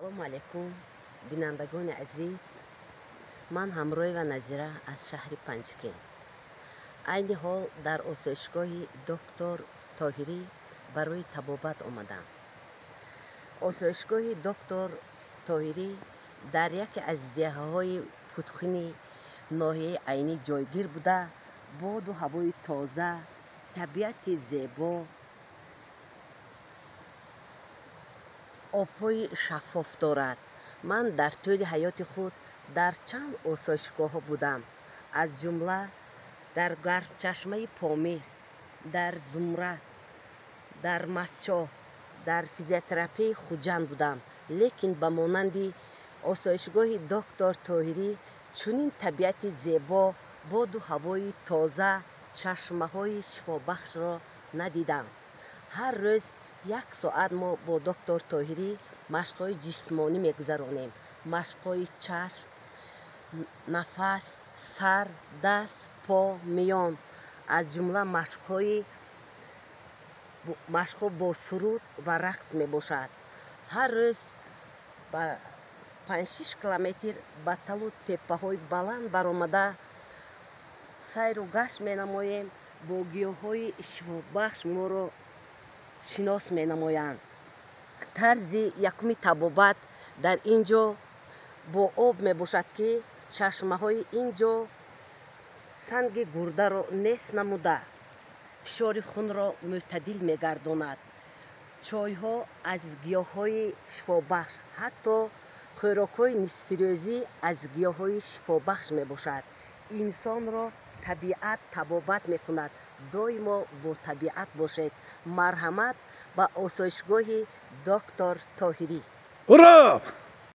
салому алейкум бинандагони азиз, ман Ҳамроева Назира аз шаҳри Панҷкент. Айни ҳол дар осоишгоҳи доктор Тоҳирӣ барои табобат омадам. Осоишгоҳи доктор Тоҳирӣ дар яке аз диҳаҳои пудхини ноҳияи Айнӣ ҷойгир буда, боду ҳавои тоза, табиати зебо, обҳои шаффоф дорад. Ман дар тӯли ҳаёти худ дар чанд осоишгоҳҳо будам, аз ҷумла дар Гармчашмаи Помир, дар Зумрад, дар Масчоҳ, дар физиотерапияи Хуҷанд будам. Лекин ба монанди осоишгоҳи доктор Тоҳирӣ чунин табиати зебо, боду ҳавои тоза, чашмаҳои шифобахшро надидам. Ҳар рӯз 1 соат мо бо доктор Тоҳирӣ машқҳои ҷисмонӣ мегузаронем. Машқҳои чашм, нафас, сар, даст, по, миён, аз ҷумла машқҳо бо суруд ва рақс мебошад. Ҳар рӯз ба 5-6 километр ба талу теппаҳои баланд баромада сайру гашт менамоем. Бо гиёҳҳои шифобахш моро шинос менамоянд. Тарзи якуми табобат дар ин ҷо бо об мебошад, ки чашмаҳои ин ҷо санги гурдаро нест намуда, фишори хунро мӯътадил мегардонад. Чойҳо аз гиёҳҳои шифобахш, ҳатто хӯрокҳои нисфирӯзӣ аз гиёҳҳои шифобахш мебошад. Инсонро табиат табобат мекунад. Доимо бо табиат бошед. Марҳамат ба осоишгоҳи доктор Тоҳирӣ. Ура!